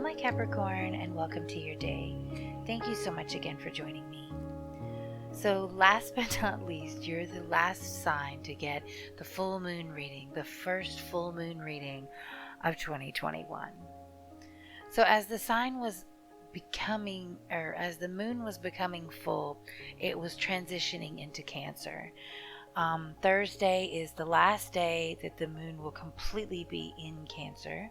my Capricorn, and welcome to your day. Thank you so much again for joining me. So last but not least, you're the last sign to get the full moon reading, the first full moon reading of 2021. So as the sign was becoming, or as the moon was becoming full, it was transitioning into Cancer. Thursday is the last day that the moon will completely be in Cancer.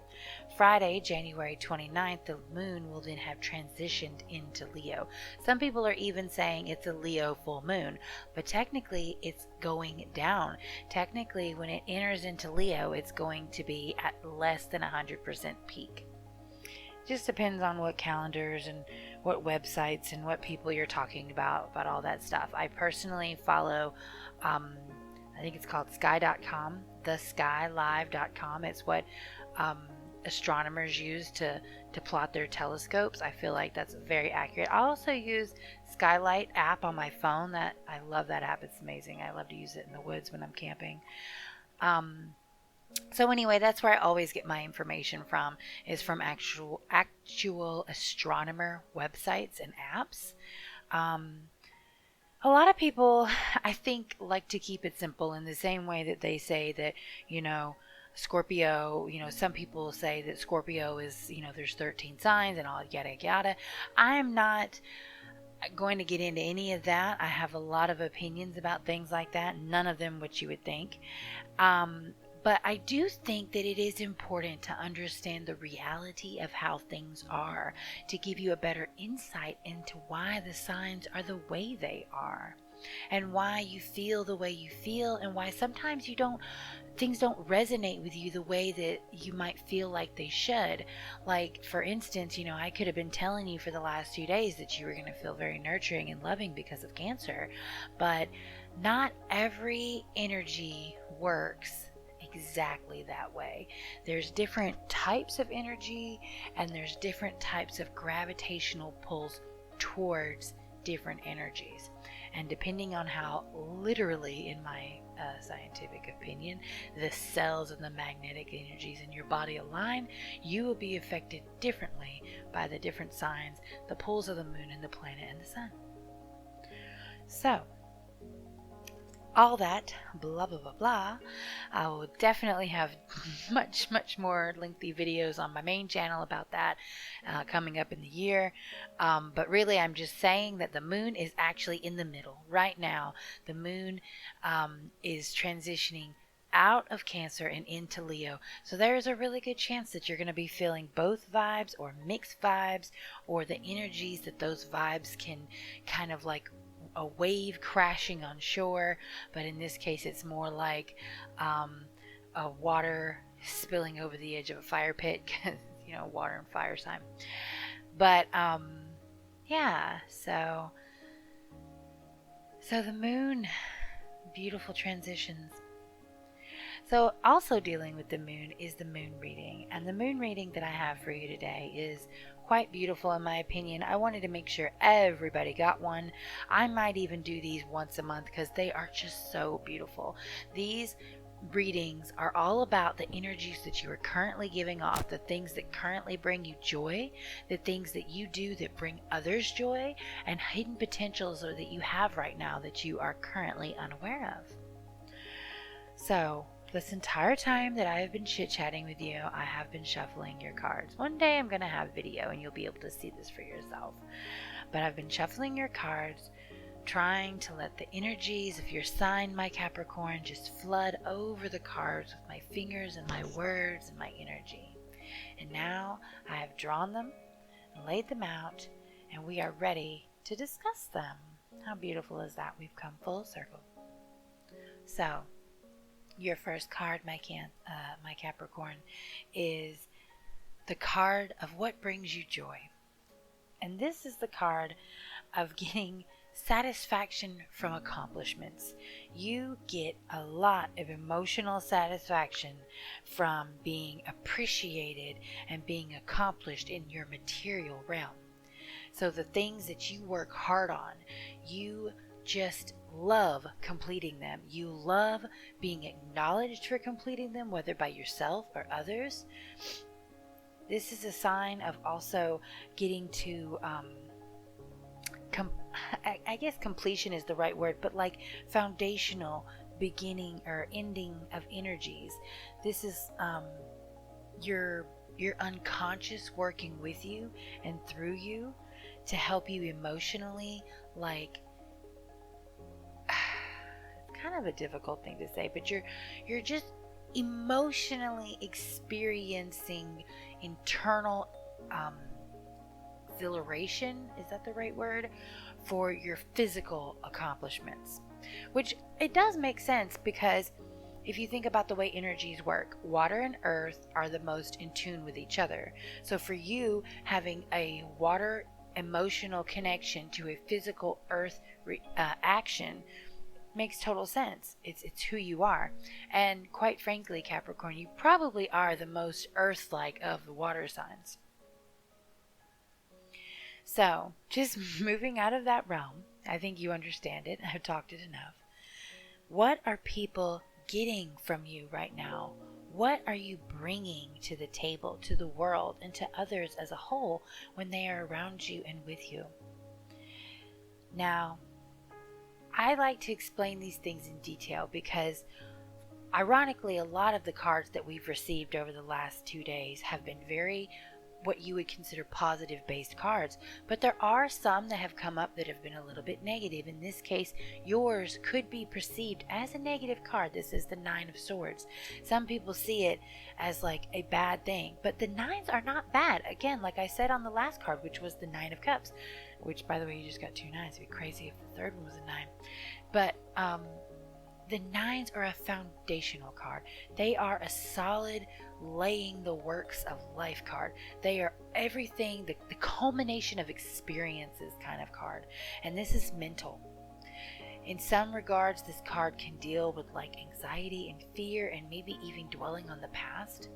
Friday, January 29th, the moon will then have transitioned into Leo. Some people are even saying it's a Leo full moon, but technically it's going down. Technically, when it enters into Leo, it's going to be at less than 100% peak. Just depends on what calendars and what websites and what people you're talking about all that stuff. I personally follow, I think it's called sky.com, theskylive.com. It's what astronomers use to plot their telescopes. I feel like that's very accurate. I also use Skylight app on my phone. I love that app. It's amazing. I love to use it in the woods when I'm camping. So anyway, that's where I always get my information from, is from actual astronomer websites and apps. A lot of people, I think, like to keep it simple in the same way that they say that, Scorpio, some people say that Scorpio is, there's 13 signs and all yada yada. I am not going to get into any of that. I have a lot of opinions about things like that, none of them what you would think. But I do think that it is important to understand the reality of how things are, to give you a better insight into why the signs are the way they are, and why you feel the way you feel, and why sometimes things don't resonate with you the way that you might feel like they should. Like, for instance, I could have been telling you for the last 2 days that you were going to feel very nurturing and loving because of Cancer, but not every energy works exactly that way. There's different types of energy, and there's different types of gravitational pulls towards different energies. And depending on how, literally, in my scientific opinion, the cells and the magnetic energies in your body align, you will be affected differently by the different signs, the pulls of the moon and the planet and the sun. So, all that, blah, blah, blah, blah. I will definitely have much, much more lengthy videos on my main channel about that coming up in the year. But really, I'm just saying that the moon is actually in the middle. Right now, the moon is transitioning out of Cancer and into Leo. So there is a really good chance that you're going to be feeling both vibes or mixed vibes, or the energies that those vibes can kind of like a wave crashing on shore, but in this case it's more like a water spilling over the edge of a fire pit, because water and fire sign. But yeah, so the moon, beautiful transitions. So also dealing with the moon is the moon reading, and the moon reading that I have for you today is quite beautiful in my opinion. I wanted to make sure everybody got one. I might even do these once a month because they are just so beautiful. These readings are all about the energies that you are currently giving off, the things that currently bring you joy, the things that you do that bring others joy, and hidden potentials that you have right now that you are currently unaware of. So this entire time that I have been chit-chatting with you, I have been shuffling your cards. One day I'm going to have video and you'll be able to see this for yourself. But I've been shuffling your cards, trying to let the energies of your sign, my Capricorn, just flood over the cards with my fingers and my words and my energy. And now I have drawn them and laid them out, and we are ready to discuss them. How beautiful is that? We've come full circle. So, your first card, my Capricorn, is the card of what brings you joy. And this is the card of getting satisfaction from accomplishments. You get a lot of emotional satisfaction from being appreciated and being accomplished in your material realm. So the things that you work hard on, you just love completing them. You love being acknowledged for completing them, whether by yourself or others. This is a sign of also getting to, I guess completion is the right word, but like foundational beginning or ending of energies. This is your unconscious working with you and through you to help you emotionally, like it's kind of a difficult thing to say, but you're just emotionally experiencing internal exhilaration, is that the right word, for your physical accomplishments. Which it does make sense, because if you think about the way energies work, water and earth are the most in tune with each other. So for you, having a water emotional connection to a physical earth action makes total sense. It's who you are. And quite frankly, Capricorn, you probably are the most earth-like of the water signs. So, just moving out of that realm, I think you understand it. I've talked it enough. What are people getting from you right now? What are you bringing to the table, to the world, and to others as a whole when they are around you and with you? Now, I like to explain these things in detail because, ironically, a lot of the cards that we've received over the last 2 days have been very what you would consider positive based cards, but there are some that have come up that have been a little bit negative. In this case, yours could be perceived as a negative card. This is the Nine of Swords. Some people see it as like a bad thing, but the nines are not bad. Again, like I said on the last card, which was the Nine of Cups, which, by the way, you just got 2 nines. It'd be crazy if the third one was a 9. But the nines are a foundational card. They are a solid laying the works of life card. They are everything, the culmination of experiences kind of card. And this is mental. In some regards, this card can deal with like anxiety and fear and maybe even dwelling on the past.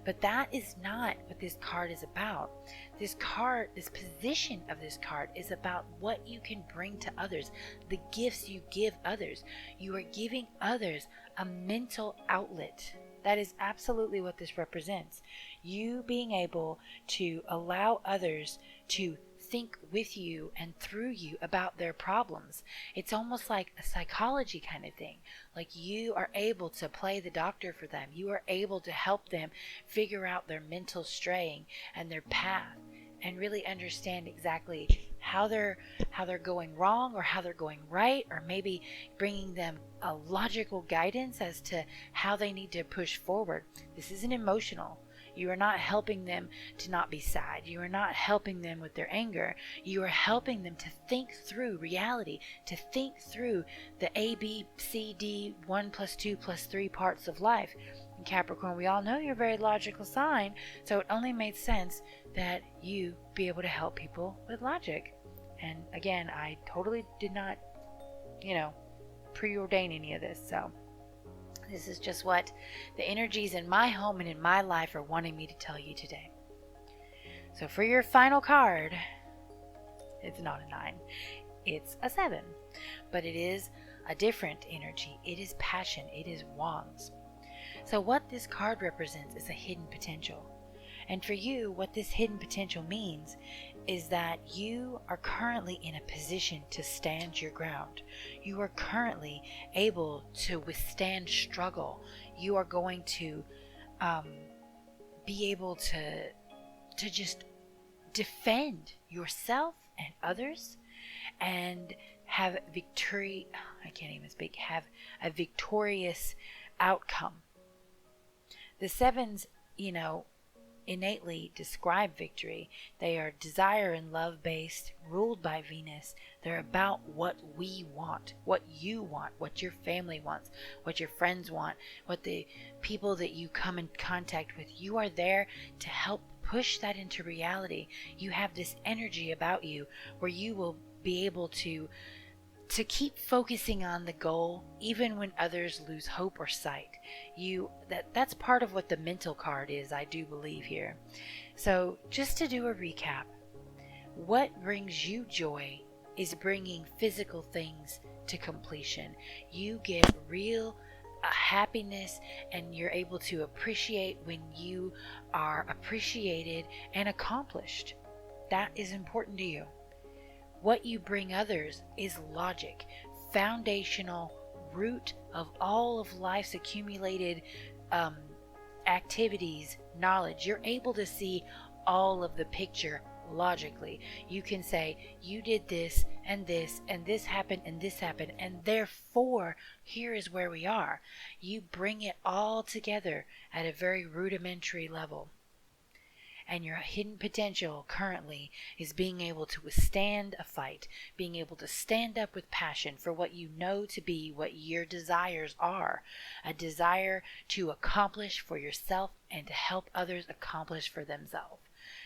But that is not what this card is about. This card, this position of this card is about what you can bring to others, the gifts you give others. You are giving others a mental outlet. That is absolutely what this represents. You being able to allow others to think with you and through you about their problems. It's almost like a psychology kind of thing. Like you are able to play the doctor for them. You are able to help them figure out their mental straying and their path, and really understand exactly how they're going wrong or how they're going right, or maybe bringing them a logical guidance as to how they need to push forward. This isn't emotional. You are not helping them to not be sad. You are not helping them with their anger. You are helping them to think through reality, to think through the A, B, C, D, 1 plus 2 plus 3 parts of life. In Capricorn, we all know you're a very logical sign, so it only made sense that you be able to help people with logic. And again, I totally did not, preordain any of this, so this is just what the energies in my home and in my life are wanting me to tell you today. So for your final card, it's not a 9, it's a 7, but it is a different energy. It is passion, it is wands. So what this card represents is a hidden potential. And for you, what this hidden potential means is that you are currently in a position to stand your ground. You are currently able to withstand struggle. You are going to be able to just defend yourself and others and have victory. I can't even speak. Have a victorious outcome. The sevens, innately describe victory. They are desire and love based, ruled by Venus. They're about what we want, what you want, what your family wants, what your friends want, what the people that you come in contact with. You are there to help push that into reality. You have this energy about you where you will be able to keep focusing on the goal even when others lose hope or sight. That's part of what the mental card is, I do believe here. So just to do a recap, what brings you joy is bringing physical things to completion. You get real a happiness, and you're able to appreciate when you are appreciated and accomplished. That is important to you. What you bring others is logic, foundational root of all of life's accumulated activities, knowledge. You're able to see all of the picture logically. You can say, you did this and this and this happened and this happened, and therefore here is where we are. You bring it all together at a very rudimentary level. And your hidden potential currently is being able to withstand a fight, being able to stand up with passion for what you know to be what your desires are. A desire to accomplish for yourself and to help others accomplish for themselves.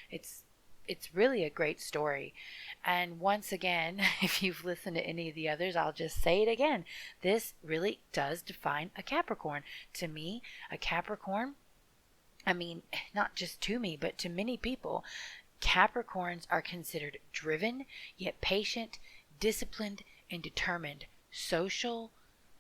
It's really a great story. And once again, if you've listened to any of the others, I'll just say it again. This really does define a Capricorn. To me, a Capricorn, I mean, not just to me, but to many people, Capricorns are considered driven, yet patient, disciplined, and determined, social,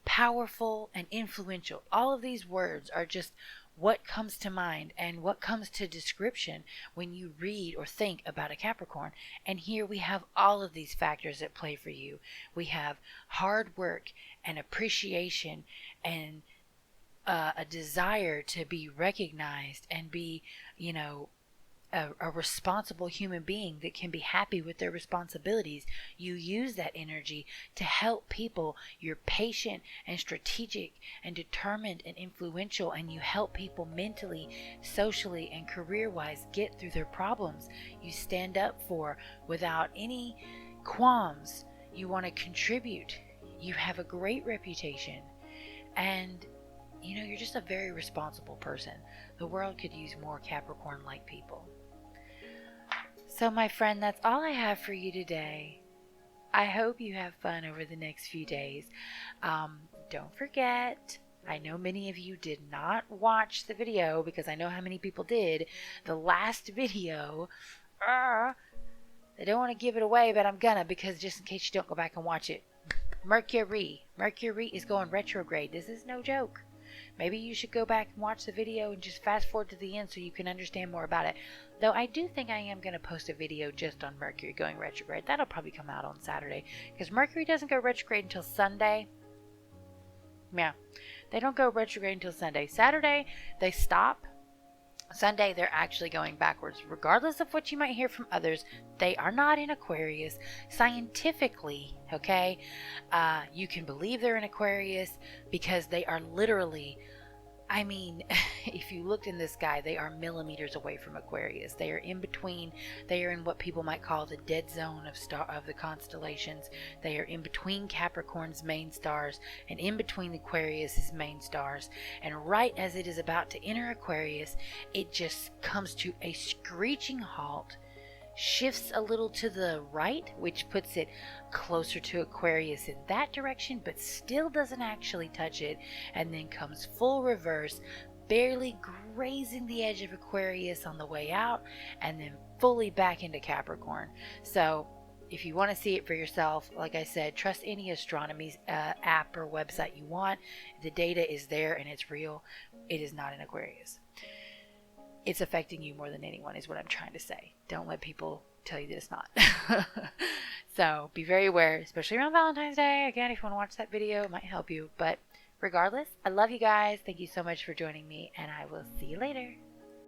powerful, and influential. All of these words are just what comes to mind and what comes to description when you read or think about a Capricorn. And here we have all of these factors at play for you. We have hard work and appreciation and a desire to be recognized and be, a responsible human being that can be happy with their responsibilities. You use that energy to help people. You're patient and strategic and determined and influential, and you help people mentally, socially, and career-wise get through their problems. You stand up for without any qualms. You want to contribute. You have a great reputation, and you're just a very responsible person. The world could use more Capricorn-like people. So my friend, that's all I have for you today. I hope you have fun over the next few days. Don't forget, I know many of you did not watch the video because I know how many people did. The last video, I don't want to give it away, but I'm gonna, because just in case you don't go back and watch it. Mercury is going retrograde. This is no joke. Maybe you should go back and watch the video and just fast forward to the end so you can understand more about it. Though I do think I am going to post a video just on Mercury going retrograde. That'll probably come out on Saturday, because Mercury doesn't go retrograde until Sunday. Yeah, they don't go retrograde until Sunday. Saturday, they stop. Sunday, they're actually going backwards. Regardless of what you might hear from others, they are not in Aquarius. Scientifically, okay, you can believe they're in Aquarius because they are literally, if you looked in the sky, they are millimeters away from Aquarius. They are in between. They are in what people might call the dead zone of the constellations. They are in between Capricorn's main stars and in between Aquarius's main stars. And right as it is about to enter Aquarius, it just comes to a screeching halt, shifts a little to the right, which puts it closer to Aquarius in that direction, but still doesn't actually touch it, and then comes full reverse, barely grazing the edge of Aquarius on the way out, and then fully back into Capricorn. So if you want to see it for yourself, like I said, trust any astronomy app or website you want. The data is there and it's real. It is not in Aquarius. It's affecting you more than anyone, is what I'm trying to say. Don't let people tell you that it's not. So be very aware, especially around Valentine's Day. Again, if you want to watch that video, it might help you. But regardless, I love you guys. Thank you so much for joining me, and I will see you later.